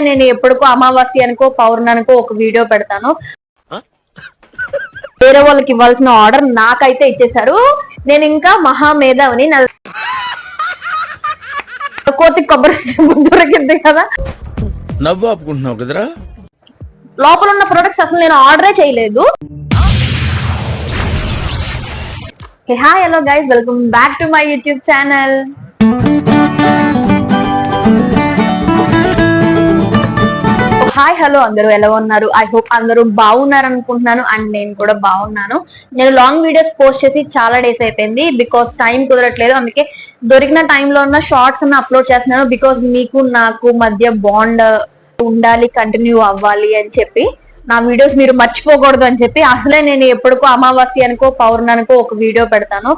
నేను ఎప్పటికో అమావాస్యనికో పౌర్ణానికో ఒక వీడియో పెడతాను. వేరే వాళ్ళకి ఇవ్వాల్సిన ఆర్డర్ నాకైతే ఇచ్చేసారు. నేను ఇంకా మహామేధావిని. కోతి కొబ్బరి దొరికింది కదా, నవ్వు ఆపుకుంటున్నావు కదరా. లోపల ఉన్న ప్రొడక్ట్స్ అసలు నేను ఆర్డరే చేయలేదు. Hi hello guys, welcome back to my YouTube channel. Hi hello, అందరూ ఎలా ఉన్నారు? ఐ హోప్ అందరూ బాగున్నారు అనుకుంటున్నాను. అండ్ నేను కూడా బాగున్నాను. నేను లాంగ్ వీడియోస్ పోస్ట్ చేసి చాలా డేస్ అయిపోయింది, బికాస్ టైం కుదరట్లేదు. అందుకే దొరికిన టైంలో ఉన్న షార్ట్స్ అన్న అప్లోడ్ చేస్తున్నాను. బికాస్ మీకు నాకు మధ్య బాండ్ ఉండాలి, కంటిన్యూ అవ్వాలి అని చెప్పి నా వీడియోస్ మీరు మర్చిపోకూడదు అని చెప్పి అసలే నేను ఎప్పటికో అమావాస్యనికో పౌర్ణానికో ఒక వీడియో పెడతాను.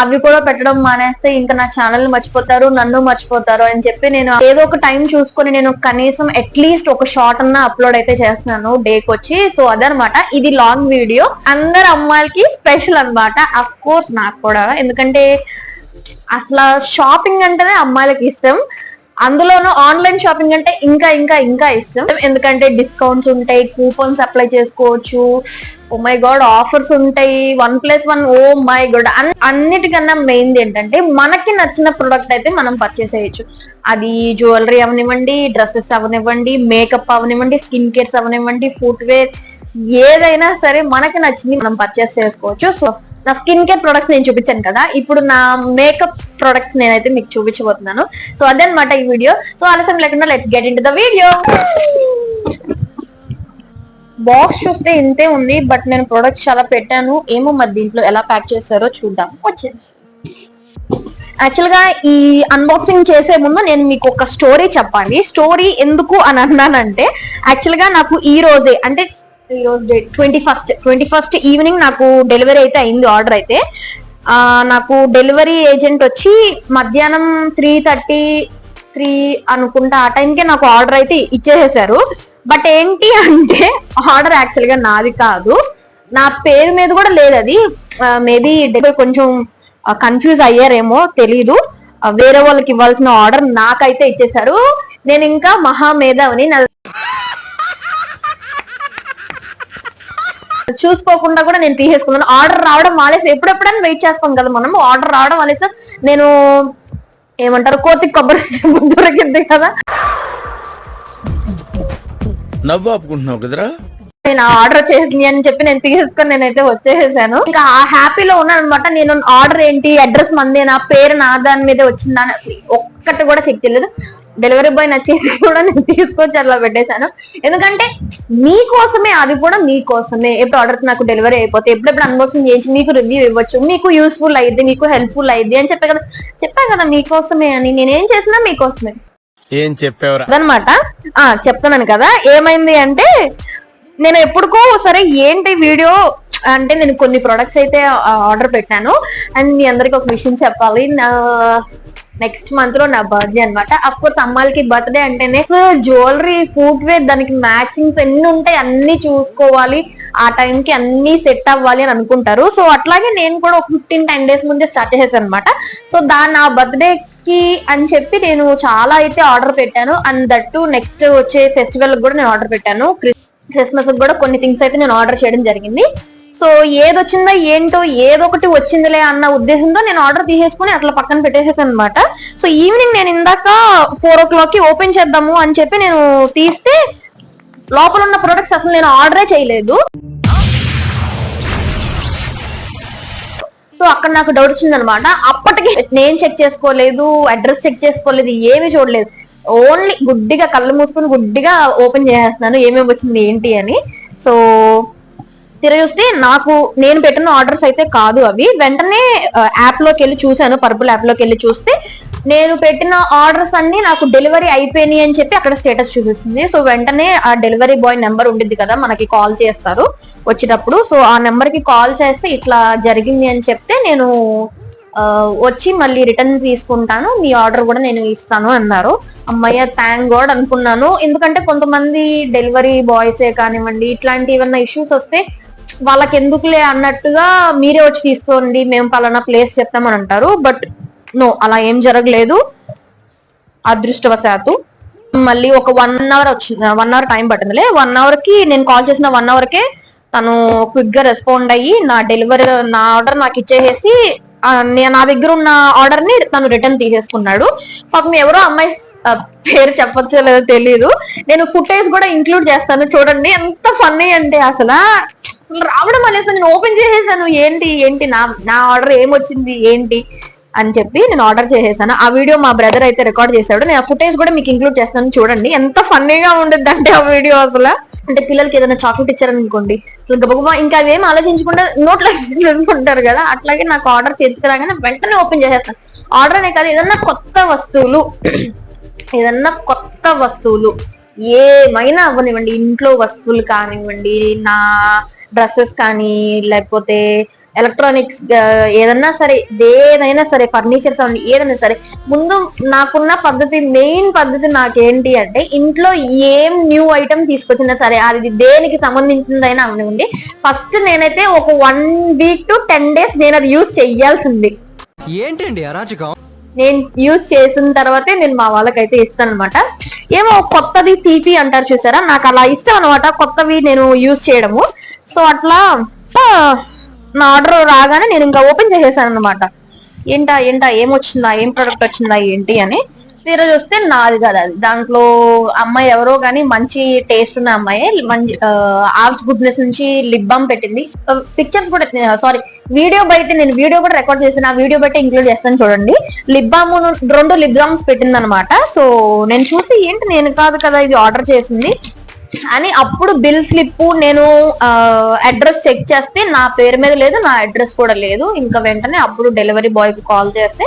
అవి కూడా పెట్టడం మానేస్తే ఇంకా నా ఛానల్ మర్చిపోతారు, నన్ను మర్చిపోతారు అని చెప్పి నేను ఏదో ఒక టైం చూసుకొని నేను కనీసం అట్లీస్ట్ ఒక షార్ట్ అన్న అప్లోడ్ అయితే చేస్తున్నాను డేకి వచ్చి. సో అదనమాట, ఇది లాంగ్ వీడియో. అందరు అమ్మాయిలకి స్పెషల్ అనమాట, అఫ్ కోర్స్ నాకు కూడా. ఎందుకంటే అసలు షాపింగ్ అంటేనే అమ్మాయిలకి ఇష్టం, అందులోనూ ఆన్లైన్ షాపింగ్ అంటే ఇంకా ఇంకా ఇంకా ఇష్టం. ఎందుకంటే డిస్కౌంట్స్ ఉంటాయి, కూపన్స్ అప్లై చేసుకోవచ్చు, ఓ మై గాడ్ ఆఫర్స్ ఉంటాయి, 1+1, ఓ మై గాడ్. అన్నిటికన్నా మెయిన్ ఏంటంటే మనకి నచ్చిన ప్రొడక్ట్ అయితే మనం పర్చేస్ చేయొచ్చు. అది జ్యువెలరీ అవనివ్వండి, డ్రెస్సెస్ అవనివ్వండి, మేకప్ అవనివ్వండి, స్కిన్ కేర్స్ అవనివ్వండి, ఫుట్వేర్, ఏదైనా సరే మనకి నచ్చింది మనం పర్చేస్ చేసుకోవచ్చు. సో నా స్కిన్ కేర్ ప్రొడక్ట్స్ నేను చూపించాను కదా, ఇప్పుడు నా మేకప్ ప్రొడక్ట్స్ నేనైతే మీకు చూపించబోతున్నాను. సో అదనమాట ఈ వీడియో. సో ఆలస్యం లేకుండా let's get into the video. Box చూస్తే ఇంతే ఉంది, బట్ నేను ప్రొడక్ట్స్ చాలా పెట్టాను. ఏమో మరి దీంట్లో ఎలా ప్యాక్ చేస్తారో చూద్దాం. వచ్చింది. యాక్చువల్ గా ఈ అన్బాక్సింగ్ చేసే ముందు నేను మీకు ఒక స్టోరీ చెప్పాలి. స్టోరీ ఎందుకు అని అన్నానంటే, యాక్చువల్ గా నాకు ఈ రోజే, అంటే ఈ రోజు డేట్ 21st ఈవినింగ్ నాకు డెలివరీ అయితే అయింది. ఆర్డర్ అయితే నాకు డెలివరీ ఏజెంట్ వచ్చి మధ్యాహ్నం 3:33 అనుకుంటా ఆ టైంకే నాకు ఆర్డర్ అయితే ఇచ్చేసేసారు. బట్ ఏంటి అంటే ఆర్డర్ యాక్చువల్ గా నాది కాదు, నా పేరు మీద కూడా లేదు. అది మేబీ కొంచెం కన్ఫ్యూజ్ అయ్యారేమో తెలీదు. వేరే వాళ్ళకి ఇవ్వాల్సిన ఆర్డర్ నాకైతే ఇచ్చేసారు. నేను ఇంకా మహామేధావిని, చూసుకోకుండా కూడా నేను తీసేసుకున్నాను. ఆర్డర్ రావడం మానేసి, ఎప్పుడెప్పుడైనా వెయిట్ చేస్తాం కదా మనం, ఆర్డర్ రావడం మానేసి నేను ఏమంటారు, కోతి కొబ్బరి దొరికింది కదా, నవ్వు ఆపుకుంటున్నావు కదరా. నేను ఆర్డర్ చేసింది అని చెప్పి నేను తీసేసుకొని నేనైతే వచ్చేసాను. ఇంకా ఆ హ్యాపీలో ఉన్నాను అనమాట. నేను ఆర్డర్ ఏంటి, అడ్రస్ మంది, నా పేరు నా దాని మీద వచ్చిందా అని ఒక్కటి కూడా చెక్ చేయలేదు. డెలివరీ బాయ్ నచ్చేసి కూడా నేను తీసుకొచ్చి అట్లా పెట్టేశాను. ఎందుకంటే మీకోసమే, అది కూడా మీకోసమే. ఎప్పుడు ఆర్డర్ నాకు డెలివరీ అయిపోతే ఎప్పుడెప్పుడు అన్బాక్సింగ్ చేయించి మీకు రివ్యూ ఇవ్వచ్చు, మీకు యూస్ఫుల్ అయ్యింది, మీకు హెల్ప్ఫుల్ అయ్యింది అని చెప్పా కదా మీకోసమే అని. నేనేం చేసినా మీకోసమే. ఏం చెప్పావురా అదనమాట. చెప్తున్నాను కదా, ఏమైంది అంటే నేను ఎప్పుడుకో సరే ఏంటి వీడియో అంటే, నేను కొన్ని ప్రొడక్ట్స్ అయితే ఆర్డర్ పెట్టాను. అండ్ మీ అందరికి ఒక విషయం చెప్పాలి, నెక్స్ట్ మంత్ లో నా బర్త్డే అనమాట. అఫ్ కోర్స్ అమ్మాయిలకి బర్త్డే అంటేనే జ్యువెలరీ, ఫుట్వేర్, దానికి మ్యాచింగ్స్ ఎన్ని ఉంటాయి అన్ని చూసుకోవాలి, ఆ టైంకి అన్ని సెట్ అవ్వాలి అని అనుకుంటారు. సో అట్లాగే నేను కూడా ఒక 15-10 days ముందే స్టార్ట్ చేసేసాను అనమాట. సో నా బర్త్డే కి అని చెప్పి నేను చాలా అయితే ఆర్డర్ పెట్టాను. అండ్ దట్టు నెక్స్ట్ వచ్చే ఫెస్టివల్ కూడా నేను ఆర్డర్ పెట్టాను. క్రిస్మస్ కూడా కొన్ని థింగ్స్ అయితే నేను ఆర్డర్ చేయడం జరిగింది. సో ఏదొచ్చిందో ఏంటో, ఏదో ఒకటి వచ్చిందిలే అన్న ఉద్దేశంతో నేను ఆర్డర్ తీసేసుకుని అట్లా పక్కన పెట్టేసేసాను అనమాట. సో ఈవినింగ్ నేను ఇందాక 4 o'clock కి ఓపెన్ చేద్దాము అని చెప్పి నేను తీస్తే లోపల ఉన్న ప్రొడక్ట్స్ అసలు నేను ఆర్డరే చేయలేదు. సో అక్కడ నాకు డౌట్ వచ్చింది అనమాట. అప్పటికి నేను చెక్ చేసుకోలేదు, అడ్రస్ చెక్ చేసుకోలేదు, ఏమీ చూడలేదు. ఓన్లీ గుడ్డిగా కళ్ళు మూసుకొని గుడ్డిగా ఓపెన్ చేసేస్తున్నాను ఏమేమి వచ్చింది ఏంటి అని. సో చూస్తే నాకు నేను పెట్టిన ఆర్డర్స్ అయితే కాదు అవి. వెంటనే యాప్ లోకి వెళ్ళి చూసాను, పర్పుల్ యాప్ లోకి వెళ్ళి చూస్తే నేను పెట్టిన ఆర్డర్స్ అన్ని నాకు డెలివరీ అయిపోయినాయి అని చెప్పి అక్కడ స్టేటస్ చూపిస్తుంది. సో వెంటనే ఆ డెలివరీ బాయ్ నెంబర్ ఉండిద్ది కదా, మనకి కాల్ చేస్తారు వచ్చేటప్పుడు. సో ఆ నెంబర్ కి కాల్ చేస్తే ఇట్లా జరిగింది అని చెప్తే నేను వచ్చి మళ్ళీ రిటర్న్ తీసుకుంటాను, మీ ఆర్డర్ కూడా నేను ఇస్తాను అన్నారు. అమ్మయ్య, థ్యాంక్ గాడ్ అనుకున్నాను. ఎందుకంటే కొంతమంది డెలివరీ బాయ్సే కానివ్వండి, ఇట్లాంటి ఏమన్నా ఇష్యూస్ వస్తే వాళ్ళకి ఎందుకులే అన్నట్టుగా మీరే వచ్చి తీసుకోండి, మేము పలానా ప్లేస్ చెప్తామని అంటారు. బట్ నో, అలా ఏం జరగలేదు అదృష్టవశాత్తు. మళ్ళీ ఒక 1 అవర్ వచ్చింది, 1 అవర్ టైం పట్టిందిలే. 1 అవర్ కి నేను కాల్ చేసిన 1 అవర్ కే తను క్విక్ గా రెస్పాండ్ అయ్యి నా ఆర్డర్ నాకు ఇచ్చేసి నా దగ్గర ఉన్న ఆర్డర్ ని తను రిటర్న్ తీసేసుకున్నాడు. పాపం ఎవరో అమ్మాయి పేరు చెప్పొచ్చో లేదో తెలీదు, నేను ఫుటేజ్ కూడా ఇంక్లూడ్ చేస్తాను చూడండి. ఎంత ఫన్నీ అంటే అసలు రావడం అనేసి నేను ఓపెన్ చేసేసాను. ఏంటి ఏంటి నా ఆర్డర్ ఏమొచ్చింది ఏంటి అని చెప్పి నేను ఆర్డర్ చేసేసాను. ఆ వీడియో మా బ్రదర్ అయితే రికార్డ్ చేశాడు. నేను ఆ ఫుటేజ్ కూడా మీకు ఇంక్లూడ్ చేస్తాను చూడండి. ఎంత ఫన్నీగా ఉండద్దు అంటే ఆ వీడియో అసలు. అంటే పిల్లలకి ఏదైనా చాక్లెట్ ఇచ్చారనుకోండి, అసలు గబగబా ఇంకా అవేం ఆలోచించకుండా నోట్లో వేసుకుంటారు కదా, అట్లాగే నాకు ఆర్డర్ చేతికి రాగానే వెంటనే ఓపెన్ చేసేస్తాను. ఆర్డర్ అనే కాదు, ఏదన్నా కొత్త వస్తువులు ఏమైనా అవ్వనివ్వండి, ఇంట్లో వస్తువులు కానివ్వండి, నా డ్రెస్సెస్ కానీ, లేకపోతే ఎలక్ట్రానిక్స్ ఏదన్నా సరే, ఏదైనా సరే, ఫర్నిచర్స్ అవ్వండి, ఏదైనా సరే, ముందు నాకున్న మెయిన్ పద్ధతి నాకేంటి అంటే, ఇంట్లో ఏం న్యూ ఐటమ్ తీసుకొచ్చినా సరే, అది దేనికి సంబంధించిందైనా అవనివ్వండి, ఫస్ట్ నేనైతే ఒక 1 వీక్ to 10 days నేను అది యూజ్ చెయ్యాల్సింది. ఏంటండి అరాచకం? నేను యూజ్ చేసిన తర్వాతే నేను మా వాళ్ళకైతే ఇస్తాను అనమాట. ఏమో కొత్తది తీపి అంటారు చూసారా, నాకు అలా ఇష్టం అనమాట కొత్తవి నేను యూజ్ చేయడము. సో అట్లా నా ఆర్డర్ రాగానే నేను ఇంకా ఓపెన్ చేసేసాను అనమాట. ఏంటా ఏమొచ్చిందా, ఏం ప్రొడక్ట్ వచ్చిందా ఏంటి అని. తీరా చూస్తే నాది కదా అది. దాంట్లో అమ్మాయి ఎవరో గానీ మంచి టేస్ట్ ఉన్న అమ్మాయి, మంచి ఆల్స్ గుడ్నెస్ నుంచి లిప్ బామ్ పెట్టింది. పిక్చర్స్ కూడా వీడియో బయట నేను వీడియో కూడా రికార్డ్ చేసిన, ఆ వీడియో బయట ఇంక్లూడ్ చేస్తాను చూడండి. లిప్ బామ్ 2 లిప్ బామ్స్ పెట్టింది అనమాట. సో నేను చూసి ఏంటి నేను కాదు కదా ఇది ఆర్డర్ చేసింది అని, అప్పుడు బిల్ స్లిప్ నేను అడ్రస్ చెక్ చేస్తే నా పేరు మీద లేదు, నా అడ్రస్ కూడా లేదు. ఇంకా వెంటనే అప్పుడు డెలివరీ బాయ్ కి కాల్ చేస్తే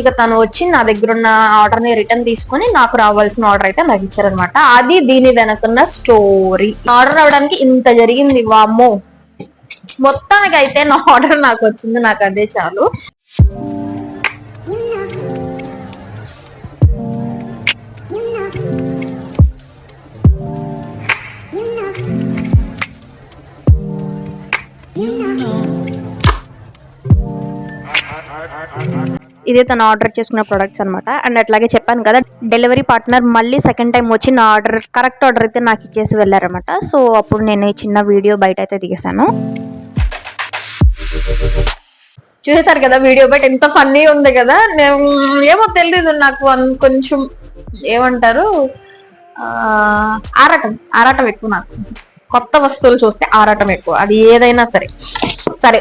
ఇక తను వచ్చి నా దగ్గర ఉన్న ఆర్డర్ ని రిటర్న్ తీసుకొని నాకు రావాల్సిన ఆర్డర్ అయితే నాకు ఇచ్చారనమాట. అది దీని వెనకున్న స్టోరీ. ఆర్డర్ రావడానికి ఇంత జరిగింది, వామ్మో. మొత్తానికి అయితే నా ఆర్డర్ నాకు వచ్చింది, నాకు అదే చాలు. ఇదే తను ఆర్డర్ చేసుకున్న ప్రొడక్ట్స్ అనమాట. అండ్ అట్లాగే చెప్పాను కదా, డెలివరీ పార్ట్నర్ మళ్ళీ సెకండ్ టైం వచ్చి నా కరెక్ట్ ఆర్డర్ అయితే నాకు ఇచ్చేసి వెళ్ళారనమాట. సో అప్పుడు నేను ఈ చిన్న వీడియో బయట అయితే దిగేశాను. చూసేసారు కదా వీడియో బయట ఎంత ఫన్నీ ఉంది కదా. ఏమో తెలీదు, నాకు కొంచెం ఏమంటారు ఆరాటం ఎక్కువ. నాకు కొత్త వస్తువులు చూస్తే ఆరాటం ఎక్కువ, అది ఏదైనా సరే. సరే,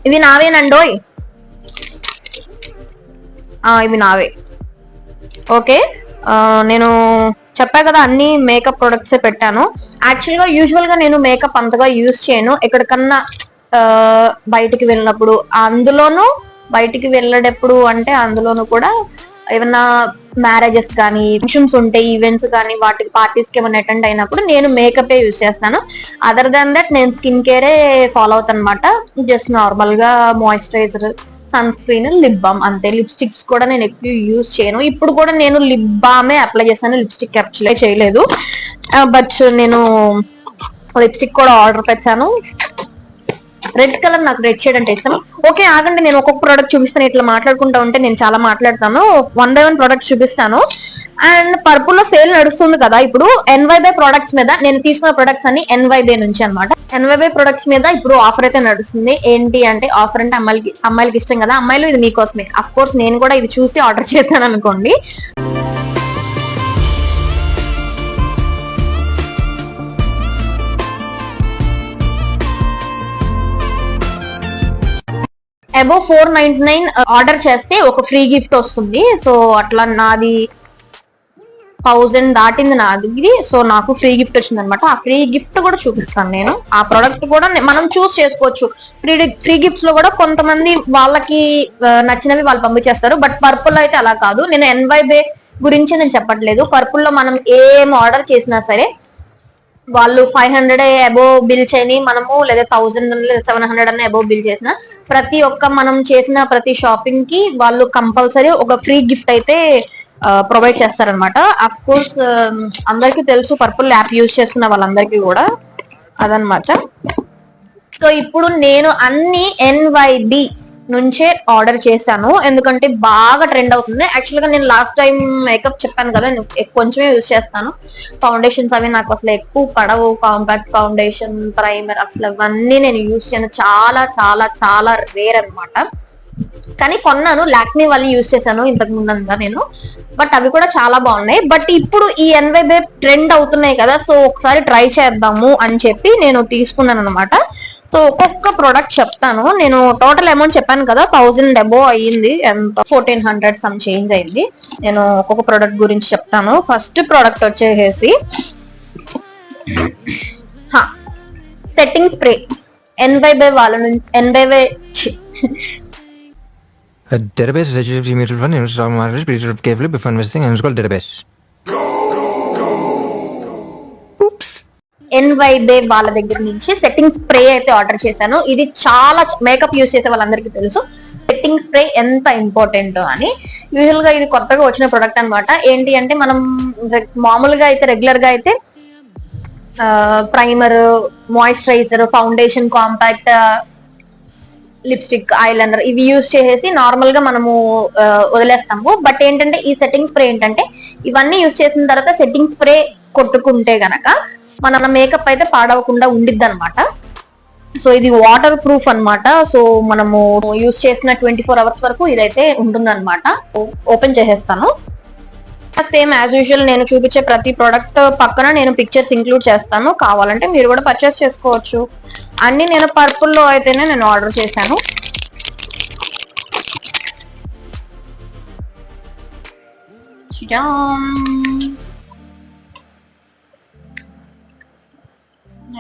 ఇది నావేనండోయ్, ఇవి నావే. ఓకే, నేను చెప్పా కదా అన్ని మేకప్ ప్రొడక్ట్స్ పెట్టాను. యూజువల్ గా నేను మేకప్ అంతగా యూజ్ చేయను. ఎక్కడికన్నా బయటికి వెళ్ళినప్పుడు, అందులోనూ బయటికి వెళ్ళేటప్పుడు అంటే అందులోనూ కూడా ఏమన్నా మ్యారేజెస్ కానీ, ఫంక్షన్స్ ఉంటే, ఈవెంట్స్ కానీ, వాటికి పార్టీస్ కి ఏమైనా అటెండ్ అయినప్పుడు నేను మేకప్ యూజ్ చేస్తాను. అదర్ దాన్ దట్ నేను స్కిన్ కేరే ఫాలో అవుతాను అనమాట. జస్ట్ నార్మల్ గా moisturiser, sunscreen, lip balm అంతే. లిప్స్టిక్స్ కూడా నేను ఎక్కువ యూజ్ చేయను. ఇప్పుడు కూడా నేను లిప్ బామే అప్లై చేశాను, లిప్స్టిక్ అప్లై చేయలేదు. బట్ నేను లిప్స్టిక్ కూడా ఆర్డర్ పెట్టాను. రెడ్ కలర్, నాకు రెడ్ షేడ్ అంటే ఇష్టం. ఓకే ఆగండి, నేను ఒక్కొక్క ప్రోడక్ట్ చూపిస్తాను. ఇట్లా మాట్లాడుకుంటా ఉంటే నేను చాలా మాట్లాడతాను. 1 by 1 ప్రోడక్ట్ చూపిస్తాను. అండ్ పర్పుల్ లో సేల్ నడుస్తుంది కదా ఇప్పుడు, NYBay ప్రొడక్ట్స్ మీద నేను తీసుకున్న ప్రొడక్ట్స్ అన్ని NYBay నుంచి అనమాట. NYBay ప్రొడక్ట్స్ మీద ఇప్పుడు ఆఫర్ అయితే నడుస్తుంది. ఏంటి అంటే, ఆఫర్ అంటే అమ్మాయిలకి ఇష్టం కదా, అమ్మాయిలు ఇది మీకోసమే. అఫ్ కోర్స్ నేను కూడా ఇది చూసి ఆర్డర్ చేశాను అనుకోండి. అబౌవ్ 499 ఆర్డర్ చేస్తే ఒక ఫ్రీ గిఫ్ట్ వస్తుంది. సో అట్లా నాది 1000 దాటింది నాది. సో నాకు ఫ్రీ గిఫ్ట్ వచ్చింది అనమాట. ఆ ఫ్రీ గిఫ్ట్ కూడా చూపిస్తాను నేను. ఆ ప్రొడక్ట్ కూడా మనం చూస్ చేసుకోవచ్చు. ఫ్రీ గిఫ్ట్స్ లో కూడా కొంతమంది వాళ్ళకి నచ్చినవి వాళ్ళు పంపించేస్తారు. బట్ పర్పుల్ అయితే అలా కాదు. నేను NYBay గురించి నేను చెప్పట్లేదు. పర్పుల్ లో మనం ఏం ఆర్డర్ చేసినా సరే వాళ్ళు 500 అబోవ్ బిల్ చేయని, మనము లేదా 1000 లేదా 700 అన్న అబోవ్ బిల్ చేసిన ప్రతి ఒక్క మనం చేసిన ప్రతి షాపింగ్ కి వాళ్ళు కంపల్సరీ ఒక ఫ్రీ గిఫ్ట్ అయితే ప్రొవైడ్ చేస్తారనమాట. అఫ్ కోర్స్ అందరికీ తెలుసు, పర్పుల్ యాప్ యూజ్ చేస్తున్న వాళ్ళందరికీ కూడా అదనమాట. సో ఇప్పుడు నేను అన్ని NYB నుంచే ఆర్డర్ చేశాను, ఎందుకంటే బాగా ట్రెండ్ అవుతుంది. యాక్చువల్ గా నేను లాస్ట్ టైం మేకప్ చెప్పాను కదా, నేను కొంచెమే యూజ్ చేస్తాను. ఫౌండేషన్స్ అవి నాకు అసలు ఎక్కువ పడవు. కాంపాక్ట్ ఫౌండేషన్, ప్రైమర్ అసలు అవన్నీ నేను యూజ్ చేయను, చాలా చాలా చాలా రేర్ అనమాట. కానీ కొన్నాను, లాక్మీ వాళ్ళు యూజ్ చేశాను ఇంతకు ముందంతా నేను, బట్ అవి కూడా చాలా బాగున్నాయి. బట్ ఇప్పుడు ఈ NYB ట్రెండ్ అవుతున్నాయి కదా, సో ఒకసారి ట్రై చేద్దాము అని చెప్పి నేను తీసుకున్నాను అనమాట. సో ఒక్కొక్క ప్రోడక్ట్ చెప్తాను. నేను టోటల్ అమౌంట్ చెప్పాను కదా, 1000 అబోవ్ అయ్యింది, ఎంత 1400 సమ్ చేంజ్ అయింది. నేను ఒక్కొక్క ప్రోడక్ట్ గురించి చెప్తాను. ఫస్ట్ ప్రోడక్ట్ వచ్చేసి సెట్టింగ్ స్ప్రే. NYB వాళ్ళ నుంచి NYB database is HTTP mutual fund, stock market, please read carefully before investing, and it's called database. Oops. NYB వాళ్ళ దగ్గర నుంచి సెట్టింగ్ స్ప్రే అయితే ఆర్డర్ చేశాను. ఇది చాలా మేకప్ యూజ్ చేసే వాళ్ళందరికీ తెలుసు సెట్టింగ్ స్ప్రే ఎంత ఇంపార్టెంట్ అని. యూజువల్ గా ఇది కొత్తగా వచ్చిన ప్రొడక్ట్ అన్నమాట. ఏంటి అంటే మనం మామూలుగా అయితే రెగ్యులర్ గా అయితే primer, moisturiser, foundation, compact, lipstick, eyeliner ఇవి యూజ్ చేసేసి నార్మల్ గా మనము వదిలేస్తాము. బట్ ఏంటంటే ఈ సెట్టింగ్ స్ప్రే ఏంటంటే ఇవన్నీ యూజ్ చేసిన తర్వాత సెట్టింగ్ స్ప్రే కొట్టుకుంటే గనక మన మేకప్ అయితే పాడవకుండా ఉండిద్ది అనమాట. సో ఇది వాటర్ ప్రూఫ్ అన్నమాట. సో మనము యూజ్ చేసిన 24 అవర్స్ వరకు ఇదైతే ఉంటుంది అనమాట. ఓపెన్ చేసేస్తాను. సేమ్ యాజ్ యూజువల్ నేను చూపించే ప్రతి ప్రోడక్ట్ పక్కన నేను పిక్చర్స్ ఇంక్లూడ్ చేస్తాను, కావాలంటే మీరు కూడా పర్చేస్ చేసుకోవచ్చు. అన్ని నేను పర్పుల్ లో అయితేనే నేను ఆర్డర్ చేశాను.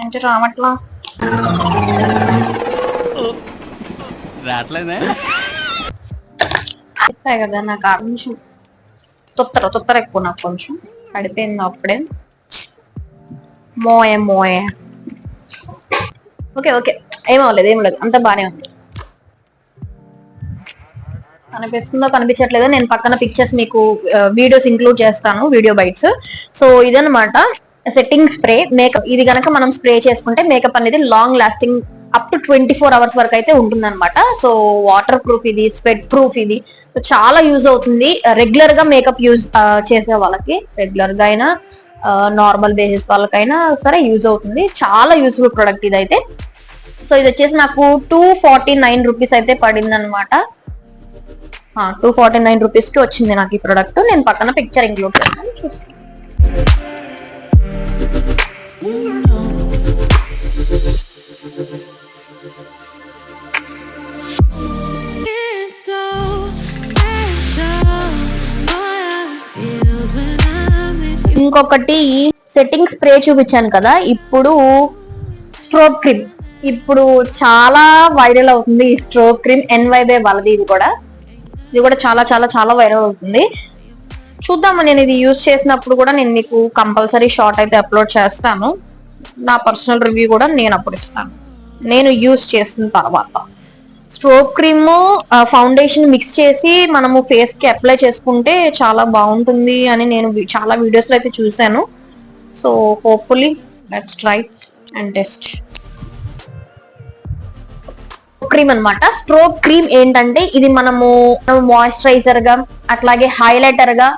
ఏంటి రావట్లా? చెప్పాయి కదా నాకు ఆ నిమిషం తొత్తర ఎక్కువ, నాకు కొంచెం పడిపోయింది అప్పుడే. మోయే ఓకే ఓకే, ఏం లేదు అంత బానే ఉంది. కనిపిస్తుందో కనిపించట్లేదో నేను పక్కన పిక్చర్స్ మీకు వీడియోస్ ఇంక్లూడ్ చేస్తాను, వీడియో బైట్స్. సో ఇదనమాట సెట్టింగ్ స్ప్రే మేకప్. ఇది గనక మనం స్ప్రే చేసుకుంటే మేకప్ అనేది long lasting up to 24 hours వరకు అయితే ఉంటుంది అనమాట. సో వాటర్ ప్రూఫ్ ఇది, స్వెట్ ప్రూఫ్ ఇది, చాలా యూజ్ అవుతుంది రెగ్యులర్ గా మేకప్ యూజ్ చేసే వాళ్ళకి. రెగ్యులర్ గా అయినా నార్మల్ బేసిస్ వాళ్ళకైనా సరే యూజ్ అవుతుంది. చాలా యూస్ఫుల్ ప్రొడక్ట్ ఇదైతే. సో ఇది వచ్చేసి నాకు 249 రూపీస్ అయితే పడింది అనమాట. 249 రూపీస్ కి వచ్చింది నాకు ఈ ప్రొడక్ట్. నేను పక్కన పిక్చర్ ఇంక్లూడ్ చేస్తాను, చూస్తాను. ఇంకొకటి సెట్టింగ్ స్ప్రే చూపించాను కదా, ఇప్పుడు స్ట్రోక్ క్రీమ్. ఇప్పుడు చాలా వైరల్ అవుతుంది ఈ స్ట్రోక్ క్రీమ్. NYB వాళ్ళది ఇది కూడా చాలా చాలా చాలా వైరల్ అవుతుంది. చూద్దాము, నేను ఇది యూజ్ చేసినప్పుడు కూడా నేను మీకు కంపల్సరీ షార్ట్ అయితే అప్లోడ్ చేస్తాను. నా పర్సనల్ రివ్యూ కూడా నేను అప్పుడు ఇస్తాను, నేను యూజ్ చేసిన తర్వాత. స్ట్రోక్ క్రీమ్ ఫౌండేషన్ మిక్స్ చేసి మనము ఫేస్ కి అప్లై చేసుకుంటే చాలా బాగుంటుంది అని నేను చాలా వీడియోస్ లో అయితే చూసాను. So hopefully let's try and test. Cream అన్నమాట. స్ట్రోక్ క్రీమ్ ఏంటంటే ఇది మనము మాయిశ్చరైజర్ గా అట్లాగే హైలైటర్ గా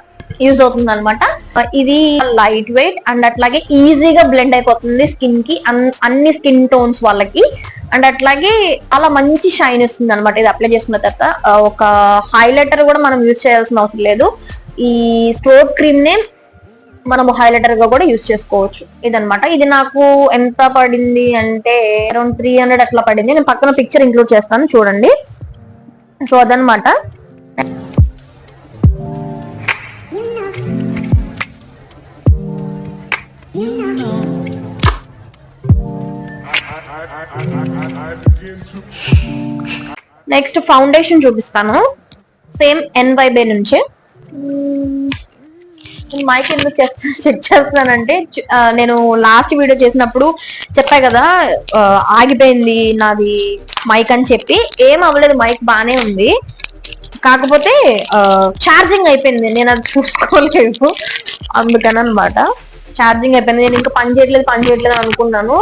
యూజ్ అవుతుంది అనమాట. ఇది లైట్ వెయిట్ అండ్ అట్లాగే ఈజీగా బ్లెండ్ అయిపోతుంది స్కిన్ కి, అన్ని స్కిన్ టోన్స్ వాళ్ళకి. అండ్ అట్లాగే చాలా మంచి షైన్ వస్తుంది అనమాట ఇది అప్లై చేసుకున్న తర్వాత. ఒక హైలైటర్ కూడా మనం యూజ్ చేయాల్సిన అవసరం లేదు. ఈ స్ట్రోక్ క్రీమ్ నే మనము హైలైటర్ గా కూడా యూజ్ చేసుకోవచ్చు. ఇదనమాట. ఇది నాకు ఎంత పడింది అంటే అరౌండ్ 300 అట్లా పడింది. నేను పక్కన పిక్చర్ ఇంక్లూడ్ చేస్తాను, చూడండి. సో అదనమాట. నెక్స్ట్ ఫౌండేషన్ చూపిస్తాను, సేమ్ NYB నుంచి. మైక్ ఎందుకు చెక్ చేస్తున్నానంటే నేను లాస్ట్ వీడియో చేసినప్పుడు చెప్పా కదా ఆగిపోయింది నాది మైక్ అని చెప్పి. ఏం అవ్వలేదు, మైక్ బానే ఉంది, కాకపోతే ఛార్జింగ్ అయిపోయింది, నేను అది చూసుకోలేదు, అందుకని అనమాట. ఛార్జింగ్ అయిపోయింది. నేను ఇంకా పని చేయట్లేదు అనుకున్నాను.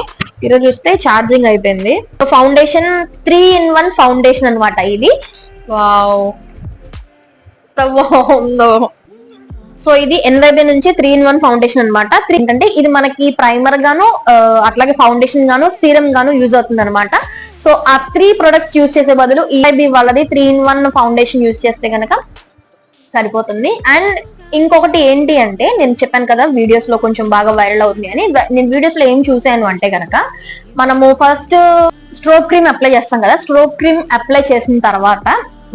ఈరోజు చూస్తే ఛార్జింగ్ అయిపోయింది. ఫౌండేషన్ 3-in-1 ఫౌండేషన్ అనమాట ఇది. వావ్ బాగుందో. సో ఇది NYB నుంచి 3-in-1 ఫౌండేషన్ అనమాట. ఏంటంటే ఇది మనకి ప్రైమర్ గాను అట్లాగే ఫౌండేషన్ గాను సీరం గాను యూజ్ అవుతుంది అనమాట. సో ఆ 3 ప్రొడక్ట్స్ యూజ్ చేసే బదులు NYB వాళ్ళది 3-in-1 ఫౌండేషన్ యూజ్ చేస్తే గనక సరిపోతుంది. అండ్ ఇంకొకటి ఏంటి అంటే నేను చెప్పాను కదా వీడియోస్ లో కొంచెం బాగా వైరల్ అవుతుంది అని. నేను వీడియోస్ లో ఏం చూసాను అంటే గనక మనము ఫస్ట్ స్ట్రోక్ క్రీమ్ అప్లై చేస్తాం కదా. స్ట్రోక్ క్రీమ్ అప్లై చేసిన తర్వాత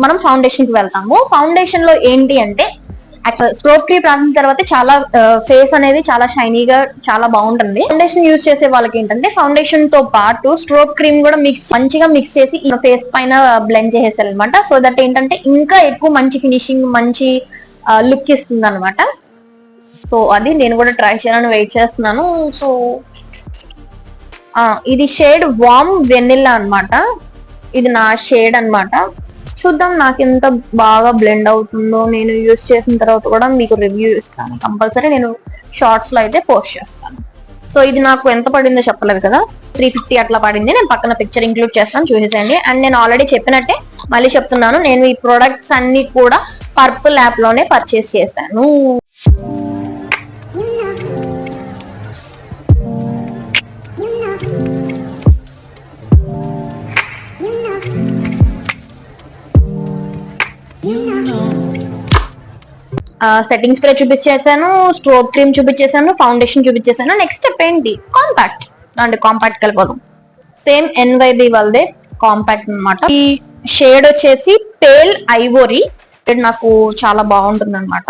మనం ఫౌండేషన్ కి వెళ్తాము. ఫౌండేషన్ లో ఏంటి అంటే స్ట్రోక్ క్రీమ్ రాసిన తర్వాత చాలా ఫేస్ అనేది చాలా షైనీగా చాలా బాగుంటుంది. ఫౌండేషన్ యూజ్ చేసే వాళ్ళకి ఏంటంటే ఫౌండేషన్ తో పాటు స్ట్రోక్ క్రీమ్ కూడా మంచిగా మిక్స్ చేసి ఫేస్ పైన బ్లెండ్ చేసేసారు అనమాట. సో దట్ ఏంటంటే ఇంకా ఎక్కువ మంచి ఫినిషింగ్ మంచి లుక్ ఇస్తుంది అనమాట. సో అది నేను కూడా ట్రై చేయాలని వెయిట్ చేస్తున్నాను. సో ఇది షేడ్ వామ్ వెనిల్లా అన్నమాట. ఇది నా షేడ్ అన్నమాట. చూద్దాం నాకు ఎంత బాగా బ్లెండ్ అవుతుందో. నేను యూజ్ చేసిన తర్వాత కూడా మీకు రివ్యూ ఇస్తాను కంపల్సరీ. నేను షార్ట్స్ లో అయితే పోస్ట్ చేస్తాను. సో ఇది నాకు ఎంత పడిందో చెప్పలేదు కదా, 350 అట్లా పడింది. నేను పక్కన పిక్చర్ ఇంక్లూడ్ చేస్తాను, చూసేసేయండి. అండ్ నేను ఆల్రెడీ చెప్పినట్టే మళ్ళీ చెప్తున్నాను, నేను ఈ ప్రొడక్ట్స్ అన్ని కూడా పర్పుల్ యాప్ లోనే పర్చేస్ చేశాను. సెట్టింగ్ స్ప్రే చూపించేసాను, స్ట్రోక్ క్రీమ్ చూపించేసాను, ఫౌండేషన్ చూపించేసాను. నెక్స్ట్ స్టెప్ ఏంటి, కాంపాక్ట్. అంటే కాంపాక్ట్ కలిపోదాం. సేమ్ NYB వాళ్ళదే కాంపాక్ట్ అన్నమాట. ఈ షేడ్ వచ్చేసి పేల్ ఐవోరీ. నాకు చాలా బాగుంటుంది అనమాట.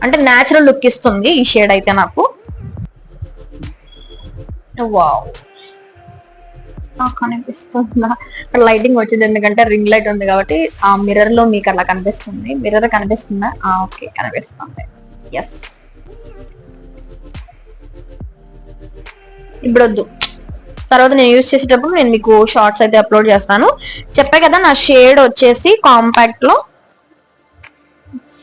అంటే న్యాచురల్ లుక్ ఇస్తుంది ఈ షేడ్ అయితే నాకు. వావ్ కనిపిస్తుందా? లైటింగ్ వచ్చింది ఎందుకంటే రింగ్ లైట్ ఉంది కాబట్టి ఆ మిర్రర్ లో మీకు అలా కనిపిస్తుంది. మిర్రర్ కనిపిస్తుందా? ఓకే కనిపిస్తుంది. ఎస్. ఇప్పుడు వద్దు, తర్వాత నేను యూజ్ చేసేటప్పుడు నేను మీకు షార్ట్స్ అయితే అప్లోడ్ చేస్తాను. చెప్పా కదా నా షేడ్ వచ్చేసి కాంపాక్ట్ లో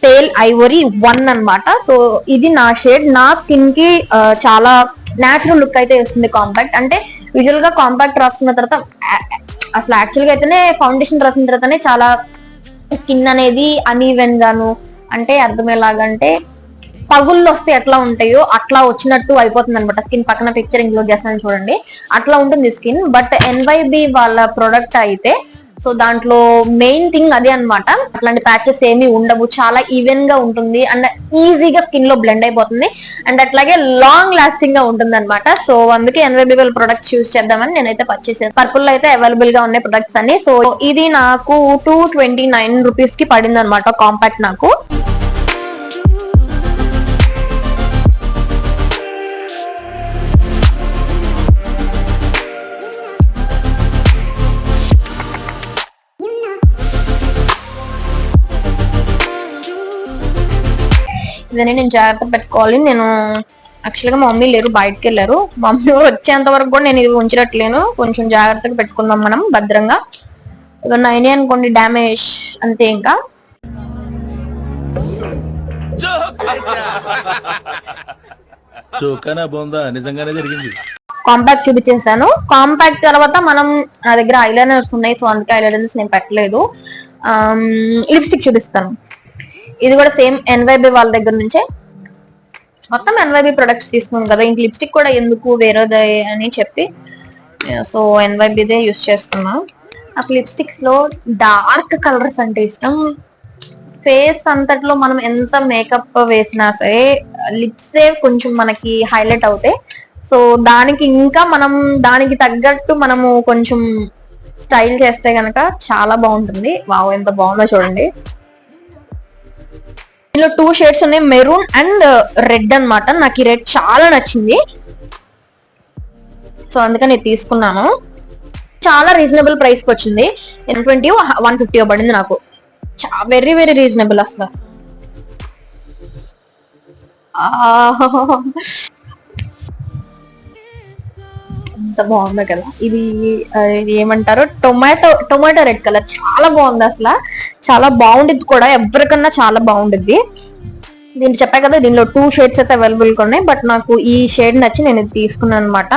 పేల్ ఐవరీ 1 అన్నమాట. సో ఇది నా షేడ్. నా స్కిన్ కి చాలా న్యాచురల్ లుక్ అయితే ఇస్తుంది కాంపాక్ట్. అంటే యూజువల్ గా కాంపాక్ట్ రాసుకున్న తర్వాత అసలు యాక్చువల్ గా అయితేనే ఫౌండేషన్ రాసిన తర్వాతనే చాలా స్కిన్ అనేది అన్ఈవెన్ గాను, అంటే అర్థం ఎలాగంటే పగుళ్ళు వస్తే ఎట్లా ఉంటాయో అట్లా వచ్చినట్టు అయిపోతుంది అనమాట స్కిన్. పక్కన పిక్చర్ ఇంక్లూడ్ చేస్తాను చూడండి, అట్లా ఉంటుంది స్కిన్. బట్ NYB వాళ్ళ ప్రొడక్ట్ అయితే సో దాంట్లో మెయిన్ థింగ్ అదే అనమాట. అట్లాంటి ప్యాచెస్ ఏమీ ఉండవు, చాలా ఈవెన్ గా ఉంటుంది అండ్ ఈజీగా స్కిన్ లో బ్లెండ్ అయిపోతుంది అండ్ అట్లాగే లాంగ్ లాస్టింగ్ గా ఉంటుంది అనమాట. సో అందుకే NYB వాళ్ళ ప్రొడక్ట్స్ యూజ్ చేద్దామని నేనైతే పర్చేస్ చేశాను. పర్పుల్ లో అయితే అవైలబుల్ గా ఉన్నాయి ప్రొడక్ట్స్ అన్ని. సో ఇది నాకు 229 రూపీస్ కి పడింది అనమాట కాంపాక్ట్ నాకు. ఇదని నేను జాగ్రత్త పెట్టుకోవాలి. నేను యాక్చువల్ గా మా మమ్మీ లేరు, బయటకు వెళ్ళారు. మమ్మీ వచ్చేంత వరకు కూడా నేను ఇది ఉంచట్లేను. కొంచెం జాగ్రత్తగా పెట్టుకుందాం మనం భద్రంగా. ఏదన్నా అయినా అనుకోండి డ్యామేజ్ అంతే. ఇంకా నిజంగానే జరిగింది. కాంపాక్ట్ చూపించేసాను. కాంపాక్ట్ తర్వాత మనం నా దగ్గర ఐలైనర్స్ ఉన్నాయి, సో అందుకే ఐలైనర్స్ నేను పెట్టలేదు. లిప్స్టిక్ చూపిస్తాను. ఇది కూడా సేమ్ NYB వాళ్ళ దగ్గర నుంచే. మొత్తం NYB ప్రొడక్ట్స్ తీసుకున్నాను కదా, ఇంక లిప్స్టిక్ కూడా ఎందుకు వేరేదే అని చెప్పి సో NYBదే యూస్ చేస్తున్నా. నాకు లిప్స్టిక్స్ లో డార్క్ కలర్స్ అంటే ఇష్టం. ఫేస్ అంతట్లో మనం ఎంత మేకప్ వేసినా సరే లిప్సే కొంచెం మనకి హైలైట్ అవుతాయి. సో దానికి ఇంకా మనం దానికి తగ్గట్టు మనము కొంచెం స్టైల్ చేస్తే గనక చాలా బాగుంటుంది. వావ్ ఎంత బాగుందో చూడండి. ఇందులో 2 షేడ్స్ ఉన్నాయి, మెరూన్ అండ్ రెడ్ అన్నమాట. నాకు ఈ రెడ్ చాలా నచ్చింది, సో అందుకని తీసుకున్నాను. చాలా రీజనబుల్ ప్రైస్ కి వచ్చింది. 120 150 పడింది నాకు. వెరీ వెరీ రీజనబుల్ అసలు. ఎంత బాగుందో కదా. ఇది ఏమంటారు, టొమాటో రెడ్ కలర్. చాలా బాగుంది అసలు, చాలా బాగుండిద్ది కూడా, ఎవరికన్నా చాలా బాగుండిద్ది. దీన్ని చెప్పా కదా, దీనిలో 2 షేడ్స్ అయితే అవైలబుల్ గా ఉన్నాయి. బట్ నాకు ఈ షేడ్ నచ్చి నేను ఇది తీసుకున్నాను అనమాట.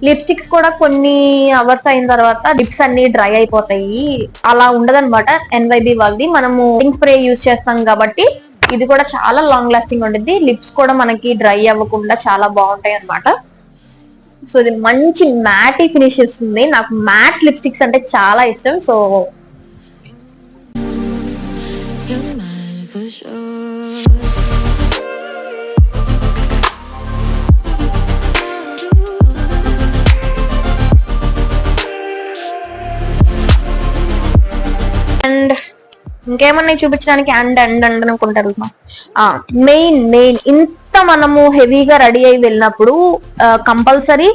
లిప్స్టిక్స్ కూడా కొన్ని అవర్స్ అయిన తర్వాత లిప్స్ అన్ని డ్రై అయిపోతాయి, అలా ఉండదన్నమాట NYB వాళ్ళది. మనము స్ప్రే యూజ్ చేస్తాం కాబట్టి ఇది కూడా చాలా లాంగ్ లాస్టింగ్ ఉంటుంది. లిప్స్ కూడా మనకి డ్రై అవ్వకుండా చాలా బాగుంటాయి అన్నమాట. సో ఇది మంచి మ్యాటీ ఫినిష్ ఇస్తుంది. నాకు మ్యాట్ లిప్స్టిక్స్ అంటే చాలా ఇష్టం. So You're mine for sure. And ఇంకేమన్నా చూపించడానికి అండ్ అనుకుంటారు. మెయిన్ ఇంత మనము హెవీగా రెడీ అయి వెళ్ళినప్పుడు కంపల్సరీ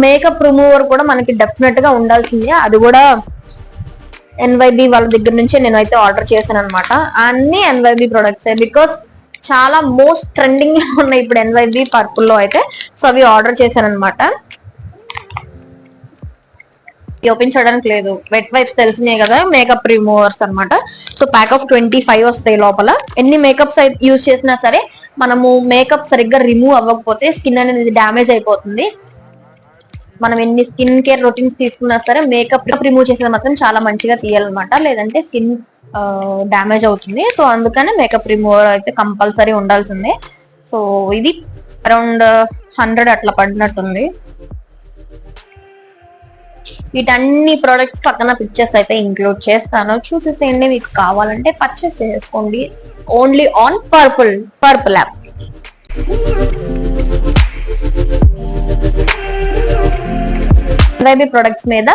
మేకప్ రిమూవర్ కూడా మనకి డెఫినెట్ గా ఉండాల్సిందే. అది కూడా NYB వాళ్ళ దగ్గర నుంచి నేను అయితే ఆర్డర్ చేశాను అనమాట. అన్ని NYB ప్రొడక్ట్స్, బికాస్ చాలా మోస్ట్ ట్రెండింగ్ లో ఉన్నాయి ఇప్పుడు NYB పర్పుల్ లో అయితే. సో అవి ఆర్డర్ చేశాను అనమాట. ఓపెన్ చేయడానికి లేదు, వెట్ వైప్స్ తెలిసినాయి కదా, మేకప్ రిమూవర్స్ అన్నమాట. సో ప్యాక్ ఆఫ్ 25 వస్తాయి లోపల. ఎన్ని మేకప్స్ యూజ్ చేసినా సరే మనము మేకప్ సరిగ్గా రిమూవ్ అవ్వకపోతే స్కిన్ అనేది డ్యామేజ్ అయిపోతుంది. మనం ఎన్ని స్కిన్ కేర్ రొటీన్స్ తీసుకున్నా సరే మేకప్ రిమూవ్ చేసేది మాత్రం చాలా మంచిగా తీయాలన్నమాట, లేదంటే స్కిన్ డ్యామేజ్ అవుతుంది. సో అందుకనే మేకప్ రిమూవర్ అయితే కంపల్సరీ ఉండాల్సిందే. సో ఇది అరౌండ్ 100 అట్లా పడినట్టుంది. వీటన్ని ప్రొడక్ట్స్ పక్కన పిక్చర్స్ అయితే ఇంక్లూడ్ చేస్తాను, చూసేసేయండి. మీకు కావాలంటే పర్చేస్ చేసుకోండి. Only on purple app. NYB products మీద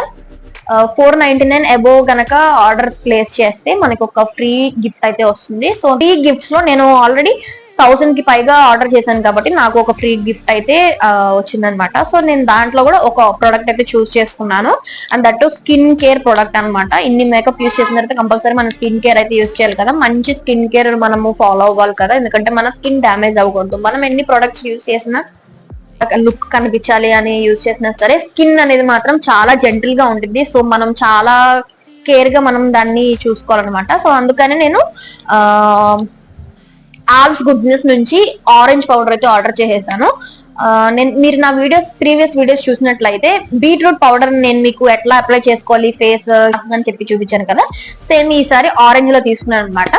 499 అబోవ్ గనక ఆర్డర్స్ ప్లేస్ చేస్తే మనకు ఒక ఫ్రీ గిఫ్ట్ అయితే వస్తుంది. సో ఫ్రీ గిఫ్ట్స్ లో నేను ఆల్రెడీ 1000 కి పైగా ఆర్డర్ చేశాను కాబట్టి నాకు ఒక ఫ్రీ గిఫ్ట్ అయితే వచ్చిందనమాట. సో నేను దాంట్లో కూడా ఒక ప్రోడక్ట్ అయితే చూస్ చేసుకున్నాను. And that skin care product అనమాట. ఇన్ని మేకప్ యూస్ చేసిన తర్వాత కంపల్సరీ మనం స్కిన్ కేర్ అయితే యూస్ చేయాలి కదా, మంచి స్కిన్ కేర్ మనము ఫాలో అవ్వాలి కదా, ఎందుకంటే మన స్కిన్ డ్యామేజ్ అవ్వకూడదు. మనం ఎన్ని ప్రొడక్ట్స్ యూస్ చేసినా లుక్ కనిపించాలి అని యూజ్ చేసినా సరే స్కిన్ అనేది మాత్రం చాలా జెంటిల్ గా ఉంటుంది. సో మనం చాలా కేర్ గా మనం దాన్ని చూసుకోవాలన్నమాట. సో అందుకని నేను ఆల్స్ గుడ్నెస్ నుంచి ఆరెంజ్ పౌడర్ అయితే ఆర్డర్ చేసేసాను. మీరు నా ప్రీవియస్ వీడియోస్ చూసినట్లయితే బీట్రూట్ పౌడర్ నేను మీకు ఎట్లా అప్లై చేసుకోవాలి ఫేస్ అని చెప్పి చూపించాను కదా, సేమ్ ఈసారి ఆరెంజ్ లో తీసుకున్నాను అనమాట.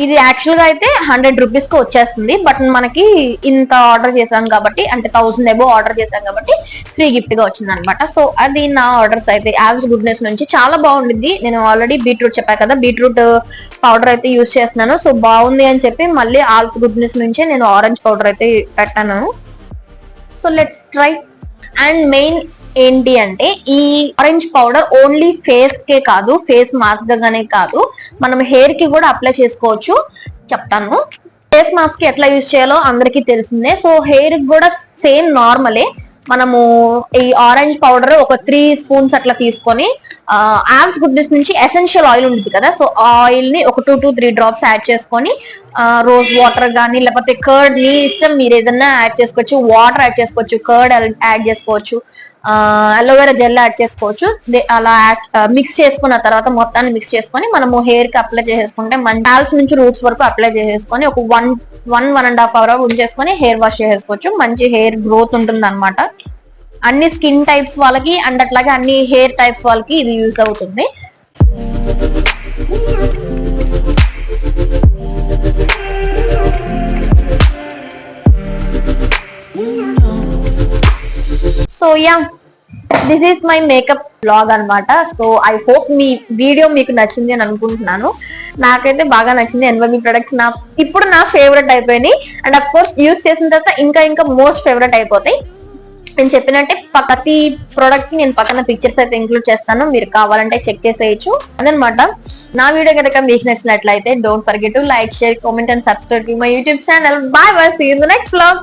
ఇది యాక్చువల్ గా అయితే 100 రూపీస్ కి వచ్చేస్తుంది. బట్ మనకి ఇంత ఆర్డర్ చేశాం కాబట్టి, అంటే 1000 అబోవ్ ఆర్డర్ చేశాం కాబట్టి ఫ్రీ గిఫ్ట్ గా వచ్చింది అనమాట. సో అది నా ఆర్డర్స్ అయితే యావ్స్ గుడ్నెస్ నుంచి చాలా బాగుంటుంది. నేను ఆల్రెడీ బీట్రూట్ చెప్పా కదా, బీట్రూట్ పౌడర్ అయితే యూజ్ చేస్తున్నాను. సో బాగుంది అని చెప్పి మళ్ళీ ఆల్స్ గుడ్నెస్ నుంచే నేను ఆరెంజ్ పౌడర్ అయితే పెట్టాను. So let's try. And main ఏంటి అంటే ఈ ఆరెంజ్ పౌడర్ ఓన్లీ ఫేస్ కే కాదు, ఫేస్ మాస్క్ గానే కాదు, మనం హెయిర్ కి కూడా అప్లై చేసుకోవచ్చు. చెప్తాను. ఫేస్ మాస్క్ కి ఎట్లా యూజ్ చేయాలో అందరికీ తెలిసిందే. సో హెయిర్ కి కూడా సేమ్ నార్మలే. మనము ఈ ఆరెంజ్ పౌడర్ ఒక 3 స్పూన్స్ అట్లా తీసుకొని యావ్స్ గుడ్నెస్ నుంచి ఎసెన్షియల్ ఆయిల్ ఉంటుంది కదా, సో ఆయిల్ ని ఒక 2 to 3 డ్రాప్స్ యాడ్ చేసుకొని రోజ్ వాటర్ గానీ లేకపోతే కర్డ్, మీ ఇష్టం, మీరు ఏదన్నా యాడ్ చేసుకోవచ్చు. వాటర్ యాడ్ చేసుకోవచ్చు, కర్డ్ యాడ్ చేసుకోవచ్చు, అలోవెరా జెల్ యాడ్ చేసుకోవచ్చు. అలా మిక్స్ చేసుకున్న తర్వాత మొత్తాన్ని మిక్స్ చేసుకొని మనము హెయిర్ కి అప్లై చేసేసుకుంటే మన కాల్స్ నుంచి రూట్స్ వరకు అప్లై చేసేసుకొని ఒక 1.5 అవర్ ఉంచేసుకొని హెయిర్ వాష్ చేసేసుకోవచ్చు. మంచి హెయిర్ గ్రోత్ ఉంటుంది అనమాట. అన్ని స్కిన్ టైప్స్ వాళ్ళకి అండ్ అట్లాగే అన్ని హెయిర్ టైప్స్ వాళ్ళకి ఇది యూజ్ అవుతుంది. So yeah, this is my makeup blog అనమాట. సో ఐ హోప్ మీ వీడియో మీకు నచ్చింది అని అనుకుంటున్నాను. నాకైతే బాగా నచ్చింది. NYB ప్రొడక్ట్స్ ఇప్పుడు నా ఫేవరెట్ అయిపోయినాయి. అండ్ అఫ్ కోర్స్ యూస్ చేసిన తర్వాత ఇంకా మోస్ట్ ఫేవరెట్ అయిపోతాయి. నేను చెప్పినట్టే ప్రతి ప్రోడక్ట్ కి నేను పక్కన పిక్చర్స్ అయితే ఇంక్లూడ్ చేస్తాను, మీరు కావాలంటే చెక్ చేసేయచ్చు. అదనమాట. నా వీడియో కనుక మీకు నచ్చినట్లయితే don't forget to like, share, comment and subscribe to my YouTube channel. Bye bye, see you in the next vlog.